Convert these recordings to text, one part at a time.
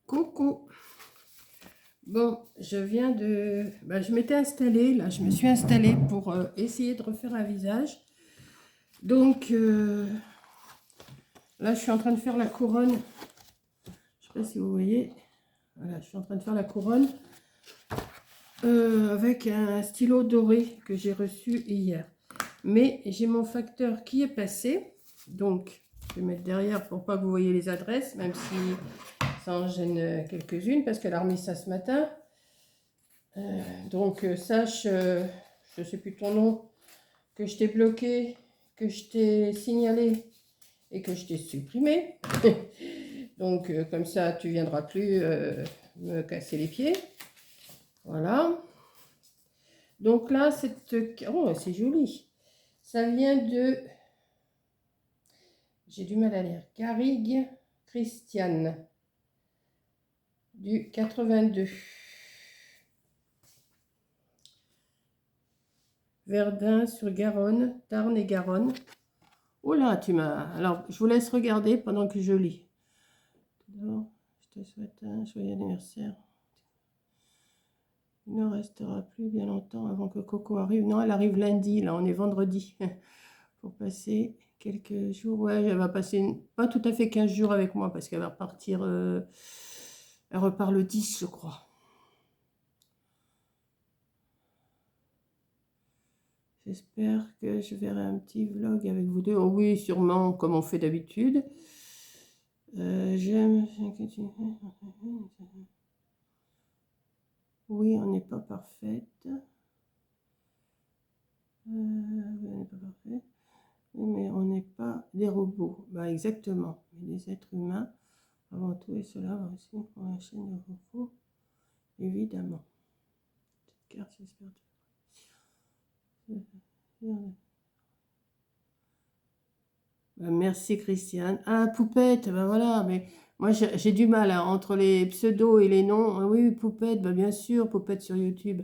Coucou. Bon, je viens de... je m'étais installée, là, je me suis installée pour essayer de refaire un visage. Donc, là, je suis en train de faire la couronne. Je sais pas si vous voyez. Voilà, je suis en train de faire la couronne avec un stylo doré que j'ai reçu hier. Mais j'ai mon facteur qui est passé. Donc, je vais mettre derrière pour pas que vous voyez les adresses, même si ça en gêne quelques-unes, parce qu'elle a remis ça ce matin. Donc sache, je ne sais plus ton nom, que je t'ai bloqué, que je t'ai signalé et que je t'ai supprimé. Donc comme ça, tu viendras plus me casser les pieds. Voilà. Donc là, cette... Oh, c'est joli. Ça vient de... J'ai du mal à lire. Garrigue Christiane. Du 82. Verdun sur Garonne, Tarn et Garonne. Oh là, tu m'as... Alors, je vous laisse regarder pendant que je lis. D'abord, je te souhaite un joyeux anniversaire. Il ne restera plus bien longtemps avant que Coco arrive. Non, elle arrive lundi, là, on est vendredi. Pour passer quelques jours. Ouais, elle va passer pas tout à fait 15 jours avec moi parce qu'elle va repartir... elle repart le 10, je crois. J'espère que je verrai un petit vlog avec vous deux. Oh oui, sûrement, comme on fait d'habitude. J'aime... Oui, on n'est pas parfaite. On n'est pas parfait. Mais on n'est pas des robots. Bah, exactement. Mais des êtres humains. Avant tout, et cela va aussi pour la chaîne de robots. Évidemment. Cette carte, j'espère. Bah, merci Christiane. Ah, Poupette, bah voilà, mais moi j'ai du mal hein, entre les pseudos et les noms. Ah oui, Poupette, bah bien sûr, Poupette sur YouTube.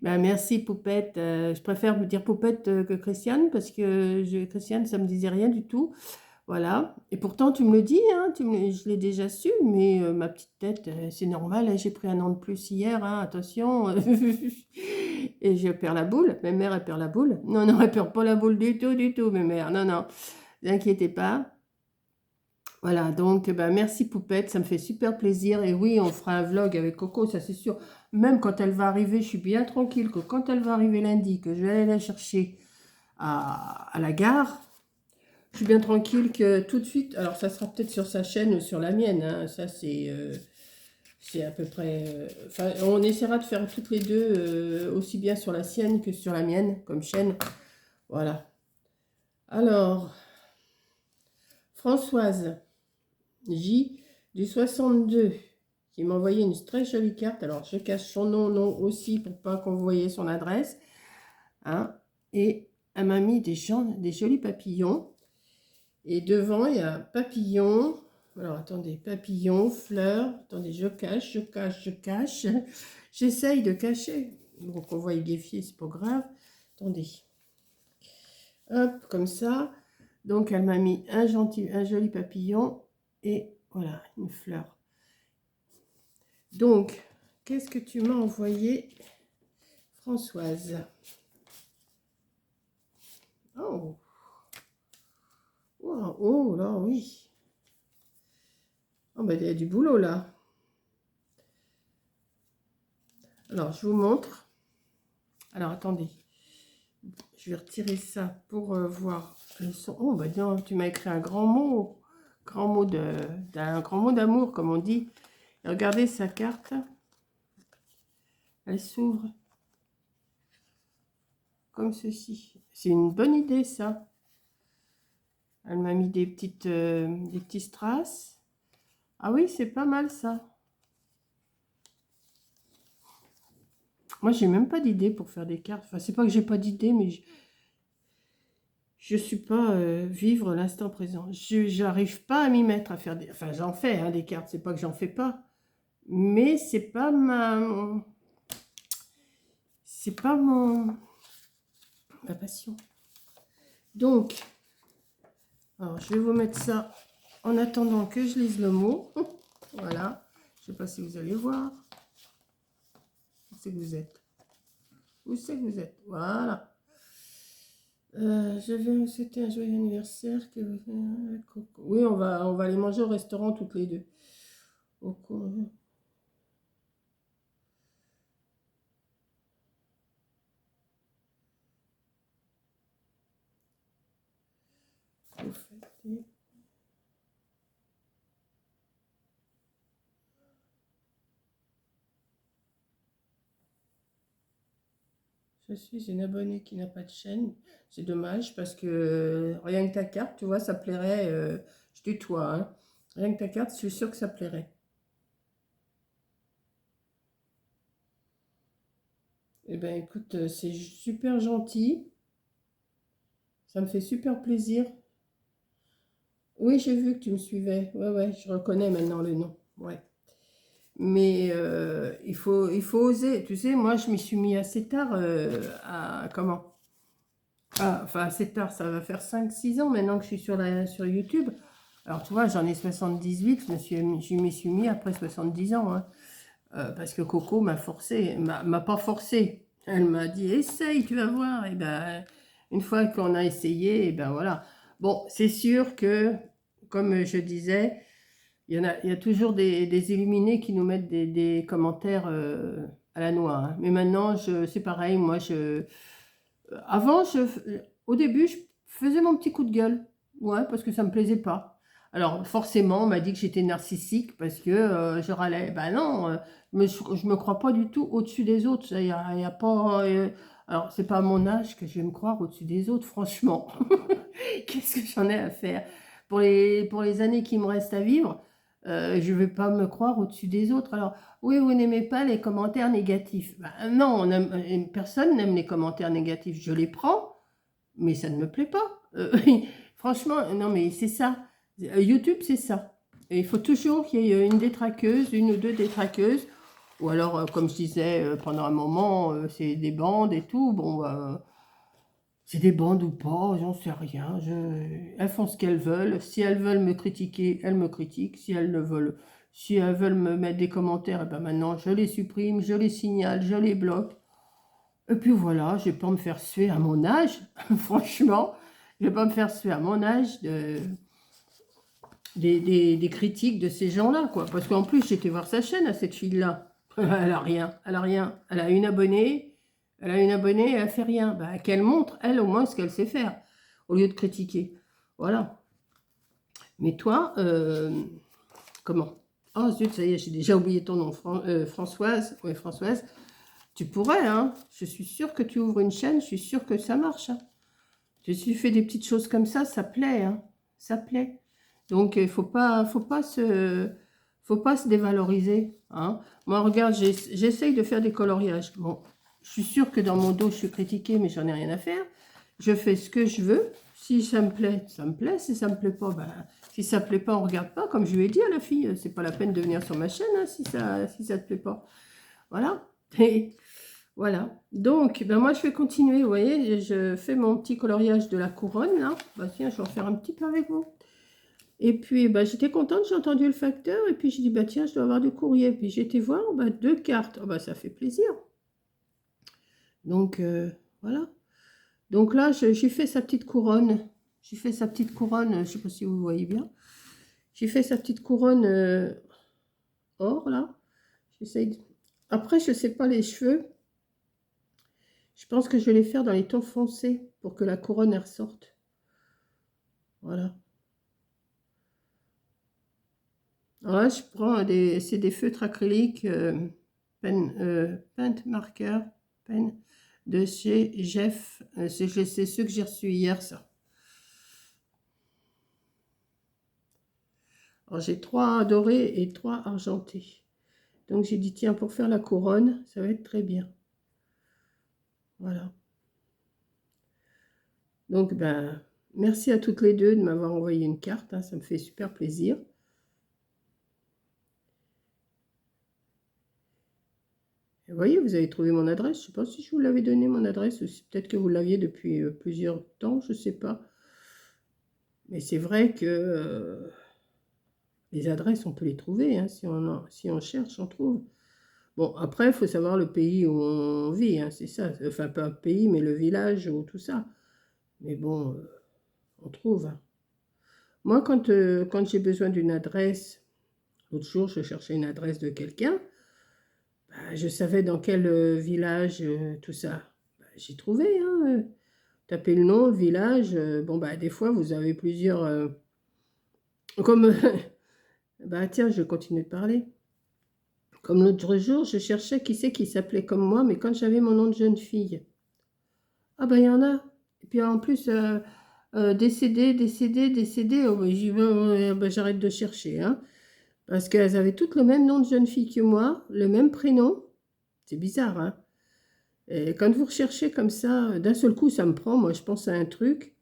Bah, merci Poupette. Je préfère me dire Poupette que Christiane parce que Christiane, ça me disait rien du tout. Voilà. Et pourtant, tu me le dis, hein, je l'ai déjà su, mais ma petite tête, c'est normal, hein, j'ai pris un an de plus hier, hein, attention. Et je perds la boule. Ma mère, elle perd la boule. Non, non, elle perd pas la boule du tout, ma mère. Non, non, ne vous inquiétez pas. Voilà, donc merci Poupette, ça me fait super plaisir. Et oui, on fera un vlog avec Coco, ça c'est sûr. Même quand elle va arriver, je suis bien tranquille que quand elle va arriver lundi, que je vais aller la chercher à la gare, je suis bien tranquille que tout de suite, alors ça sera peut-être sur sa chaîne ou sur la mienne, hein, ça c'est à peu près... Enfin, on essaiera de faire toutes les deux, aussi bien sur la sienne que sur la mienne, comme chaîne. Voilà. Alors, Françoise J du 62 qui m'a envoyé une très jolie carte. Alors, je cache son nom aussi pour pas qu'on voyait son adresse. Hein. Et elle m'a mis des jolis papillons. Et devant, il y a papillon. Alors, attendez, papillon, fleurs. Attendez, je cache. J'essaye de cacher. Donc, on voit guéfier, c'est pas grave. Attendez. Hop, comme ça. Donc, elle m'a mis un joli papillon. Et voilà, une fleur. Donc, qu'est-ce que tu m'as envoyé, Françoise? Oh, wow. Oh là, oui. Oh, ben, il y a du boulot là. Alors, je vous montre. Alors, attendez. Je vais retirer ça pour voir le son. Oh, ben non, tu m'as écrit un grand mot. Un grand mot d'amour, comme on dit. Et regardez sa carte. Elle s'ouvre comme ceci. C'est une bonne idée, ça. Elle m'a mis des petits strass. Ah oui, c'est pas mal, ça. Moi, j'ai même pas d'idée pour faire des cartes. Enfin, c'est pas que j'ai pas d'idée, mais je suis pas vivre l'instant présent. Je n'arrive pas à m'y mettre à faire des... Enfin, j'en fais hein, des cartes. C'est pas que j'en fais pas. Mais c'est pas ma passion. Donc, alors, je vais vous mettre ça En attendant que je lise le mot, voilà. Je sais pas si vous allez voir. Où c'est que vous êtes? Où c'est que vous êtes? Voilà. Je vais vous souhaiter un joyeux anniversaire. Oui, on va aller manger au restaurant toutes les deux. Au cours- au fêter. Je suis une abonnée qui n'a pas de chaîne. C'est dommage parce que rien que ta carte, tu vois, ça plairait. Je tutoie, hein. Rien que ta carte, je suis sûre que ça plairait. Eh ben écoute, c'est super gentil. Ça me fait super plaisir. Oui, j'ai vu que tu me suivais. Ouais, ouais, je reconnais maintenant le nom. Ouais. Mais il faut oser. Tu sais, moi, je m'y suis mis assez tard. Comment? Ah, enfin, assez tard, ça va faire 5 6 ans maintenant que je suis sur YouTube. Alors, tu vois, j'en ai 78. Je m'y suis mis après 70 ans, hein. Parce que Coco m'a forcé. M'a pas forcé. Elle m'a dit, essaye, tu vas voir. Et ben, une fois qu'on a essayé, et ben voilà. Bon, c'est sûr que, comme je disais, il y a toujours des illuminés qui nous mettent des commentaires à la noix, hein. Mais maintenant, c'est pareil. Moi, avant, au début, je faisais mon petit coup de gueule. Ouais, parce que ça me plaisait pas. Alors, forcément, on m'a dit que j'étais narcissique parce que je râlais. Ben non, je me crois pas du tout au-dessus des autres. Il y a pas. Alors, c'est pas à mon âge que je vais me croire au-dessus des autres, franchement. Qu'est-ce que j'en ai à faire? Pour les années qui me restent à vivre, je ne vais pas me croire au-dessus des autres. Alors, oui, vous n'aimez pas les commentaires négatifs. Ben, non, personne n'aime les commentaires négatifs. Je les prends, mais ça ne me plaît pas. Franchement, non, mais c'est ça. YouTube, c'est ça. Et il faut toujours qu'il y ait une détraqueuse, une ou deux détraqueuses. Ou alors, comme je disais, pendant un moment, c'est des bandes et tout. Bon, bah, c'est des bandes ou pas, j'en sais rien. Elles font ce qu'elles veulent. Si elles veulent me critiquer, elles me critiquent. Si elles veulent me mettre des commentaires, eh ben maintenant je les supprime, je les signale, je les bloque. Et puis voilà, je vais pas me faire suer à mon âge, franchement. Je vais pas me faire suer à mon âge des critiques de ces gens-là, quoi. Parce qu'en plus, j'étais voir sa chaîne à cette fille-là. Elle a rien, elle a rien. Elle a une abonnée, et elle fait rien. Bah, qu'elle montre, elle, au moins, ce qu'elle sait faire, au lieu de critiquer. Voilà. Mais toi, comment? Oh zut, ça y est, j'ai déjà oublié ton nom, Françoise. Oui, Françoise. Tu pourrais, hein. Je suis sûre que tu ouvres une chaîne, je suis sûre que ça marche, hein. Tu fais des petites choses comme ça plaît, hein. Ça plaît. Donc, il faut pas se dévaloriser, hein. Moi, regarde, j'essaye de faire des coloriages. Bon, je suis sûre que dans mon dos, je suis critiquée, mais j'en ai rien à faire. Je fais ce que je veux. Si ça me plaît, ça me plaît. Si ça me plaît pas, ben, si ça plaît pas, on regarde pas. Comme je lui ai dit à la fille, c'est pas la peine de venir sur ma chaîne, hein, si ça te plaît pas. Voilà. Et voilà. Donc, ben moi, je vais continuer. Vous voyez, je fais mon petit coloriage de la couronne, là. Bah, tiens, je vais en faire un petit peu avec vous. Et puis, bah, j'étais contente, j'ai entendu le facteur. Et puis, j'ai dit, bah, tiens, je dois avoir du courrier. Puis, j'ai été voir, bah, 2 cartes. Oh, bah, ça fait plaisir. Donc, voilà. Donc là, j'ai fait sa petite couronne. J'ai fait sa petite couronne, je ne sais pas si vous voyez bien. J'ai fait sa petite couronne or, là. J'essaye Après, je ne sais pas les cheveux. Je pense que je vais les faire dans les tons foncés pour que la couronne elle ressorte. Voilà. Alors là, je prends c'est des feutres acryliques Paint Marker, Pen de chez Jeff. C'est ceux que j'ai reçus hier, ça. Alors j'ai 3 dorés et 3 argentés. Donc j'ai dit, tiens, pour faire la couronne, ça va être très bien. Voilà. Donc, ben, merci à toutes les deux de m'avoir envoyé une carte, hein, ça me fait super plaisir. Et vous voyez, vous avez trouvé mon adresse. Je ne sais pas si je vous l'avais donné, mon adresse, ou peut-être que vous l'aviez depuis plusieurs temps, je ne sais pas. Mais c'est vrai que Les adresses, on peut les trouver, hein, si on cherche, on trouve. Bon, après, il faut savoir le pays où on vit, hein, c'est ça. Enfin, pas le pays, mais le village ou tout ça. Mais bon, on trouve, hein. Moi, quand j'ai besoin d'une adresse, l'autre jour, je cherchais une adresse de quelqu'un, bah, je savais dans quel village, tout ça. Bah, j'ai trouvé, hein. Tapez le nom, le village. Bon, bah, des fois, vous avez plusieurs. Comme. Bah, tiens, je continue de parler. Comme l'autre jour, je cherchais qui c'est qui s'appelait comme moi, mais quand j'avais mon nom de jeune fille. Ah, bah, il y en a. Et puis en plus, décédé, décédé, décédé. Oh, bah, bah, j'arrête de chercher, hein. Parce qu'elles avaient toutes le même nom de jeune fille que moi, le même prénom. C'est bizarre, hein. Et quand vous recherchez comme ça, d'un seul coup, ça me prend. Moi, je pense à un truc.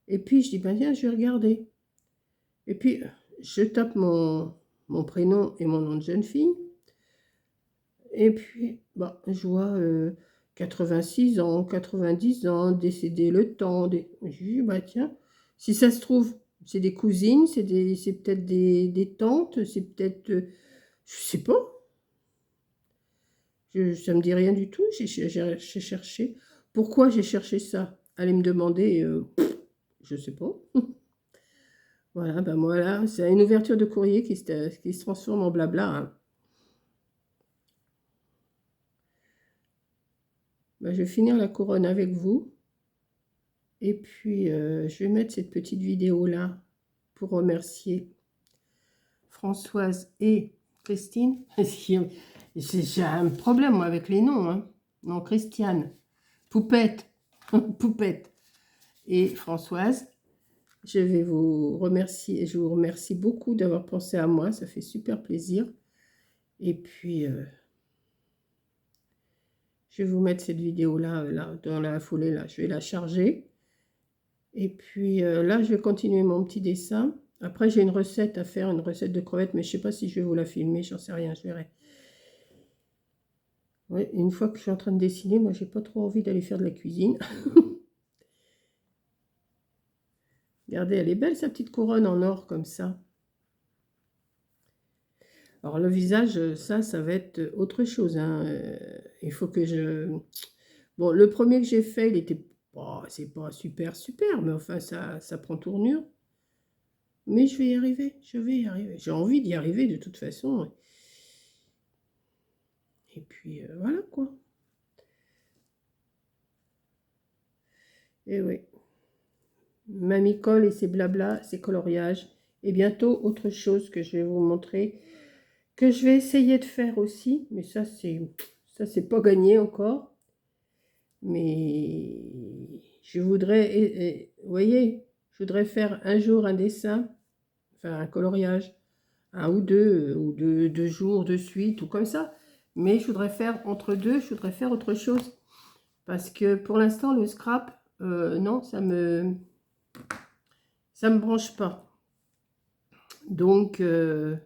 Et puis, je dis, ben tiens, je vais regarder. Et puis, je tape mon prénom et mon nom de jeune fille. Et puis, bah, je vois 86 ans, 90 ans, décédé le temps. Je dis, bah tiens, si ça se trouve, c'est des cousines, c'est peut-être des tantes, c'est peut-être, je sais pas, ça me dit rien du tout, j'ai cherché. Pourquoi j'ai cherché ça? Allez me demander, je sais pas. Voilà, ben voilà, c'est une ouverture de courrier qui se transforme en blabla, hein. Ben, je vais finir la couronne avec vous. Et puis, je vais mettre cette petite vidéo-là pour remercier Françoise et Christine. J'ai un problème, moi, avec les noms, hein. Non, Christiane, Poupette, Poupette et Françoise. Je vais vous remercier, je vous remercie beaucoup d'avoir pensé à moi, ça fait super plaisir. Et puis, je vais vous mettre cette vidéo-là, là, dans la foulée, là, je vais la charger. Et puis là, je vais continuer mon petit dessin. Après, j'ai une recette à faire, une recette de crevettes, mais je ne sais pas si je vais vous la filmer, j'en sais rien, je verrai. Ouais, une fois que je suis en train de dessiner, moi, j'ai pas trop envie d'aller faire de la cuisine. Regardez, elle est belle, sa petite couronne en or, comme ça. Alors, le visage, ça va être autre chose, hein. Il faut que je... Bon, le premier que j'ai fait, il était... Oh, c'est pas super, super, mais enfin, ça prend tournure. Mais je vais y arriver, je vais y arriver. J'ai envie d'y arriver de toute façon. Et puis, voilà, quoi. Et oui. Mamie colle et ses blabla, ses coloriages. Et bientôt, autre chose que je vais vous montrer, que je vais essayer de faire aussi. Mais ça, c'est pas gagné encore. Mais je voudrais, vous voyez, je voudrais faire un jour un dessin, enfin un coloriage, un ou deux jours de suite, ou comme ça. Mais je voudrais faire entre deux, je voudrais faire autre chose. Parce que pour l'instant, le scrap, non, ça me branche pas. Donc, je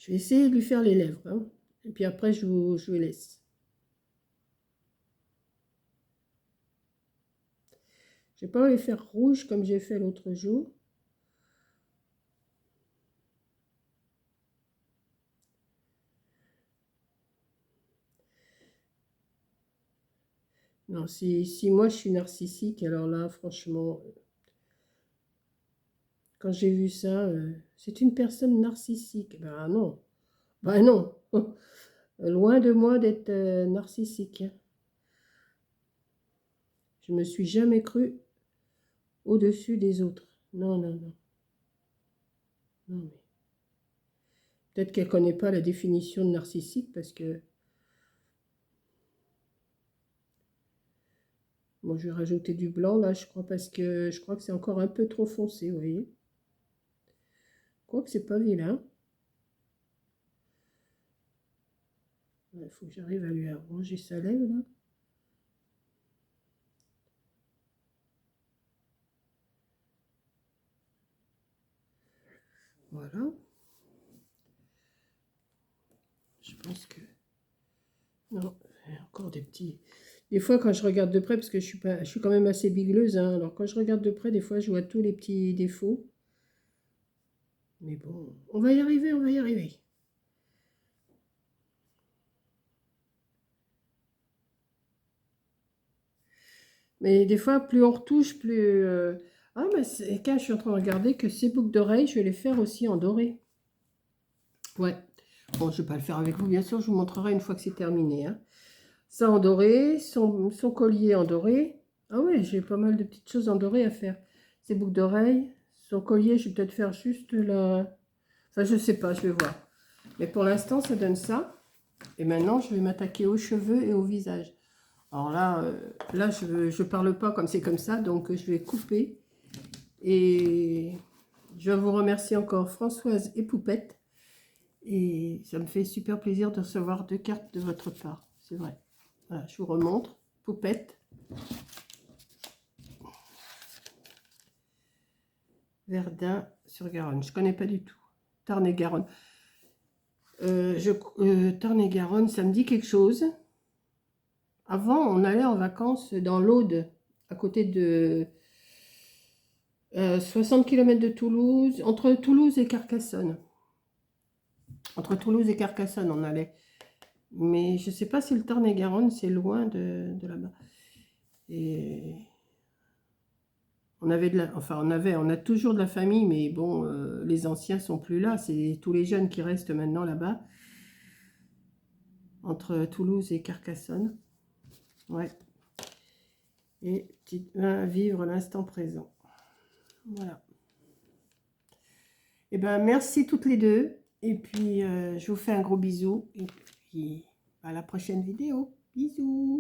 vais essayer de lui faire les lèvres, hein. Et puis après, je vous laisse. Je vais pas les faire rouges comme j'ai fait l'autre jour. Non, si moi je suis narcissique, alors là, franchement, quand j'ai vu ça, c'est une personne narcissique. Ben non, ben non. Loin de moi d'être narcissique, hein. Je me suis jamais cru au-dessus des autres. Non, non, non. Non, mais peut-être qu'elle connaît pas la définition de narcissique parce que... Bon, je vais rajouter du blanc là, je crois, parce que je crois que c'est encore un peu trop foncé, vous voyez. Quoique c'est pas vilain. Il faut que j'arrive à lui arranger sa lèvre là. Voilà. Je pense que... Non, Encore des petits... Des fois, quand je regarde de près, parce que je suis quand même assez bigleuse, hein, alors quand je regarde de près, des fois, je vois tous les petits défauts. Mais bon, on va y arriver, on va y arriver. Mais des fois, plus on retouche, plus... Ah, mais quand je suis en train de regarder que ces boucles d'oreilles, je vais les faire aussi en doré. Ouais. Bon, je ne vais pas le faire avec vous, bien sûr, je vous montrerai une fois que c'est terminé. Hein. Ça en doré, son collier en doré. Ah ouais, j'ai pas mal de petites choses en doré à faire. Ces boucles d'oreilles, son collier, je vais peut-être faire juste la... Enfin, je sais pas, je vais voir. Mais pour l'instant, ça donne ça. Et maintenant, je vais m'attaquer aux cheveux et au visage. Alors là, je parle pas comme c'est comme ça, donc je vais couper. Et je vous remercie encore Françoise et Poupette. Et ça me fait super plaisir de recevoir 2 cartes de votre part. C'est vrai. Voilà, je vous remontre. Poupette. Verdun sur Garonne. Je connais pas du tout. Tarn-et-Garonne. Tarn-et-Garonne, ça me dit quelque chose. Avant, on allait en vacances dans l'Aude, à côté de 60 km de Toulouse, entre Toulouse et Carcassonne. Entre Toulouse et Carcassonne, on allait. Mais je ne sais pas si le Tarn-et-Garonne, c'est loin de là-bas. Et on avait on a toujours de la famille, mais bon, les anciens sont plus là. C'est tous les jeunes qui restent maintenant là-bas, entre Toulouse et Carcassonne. Ouais. Et vivre l'instant présent. Voilà. Eh bien, merci toutes les deux. Et puis, je vous fais un gros bisou. Et puis, à la prochaine vidéo. Bisous.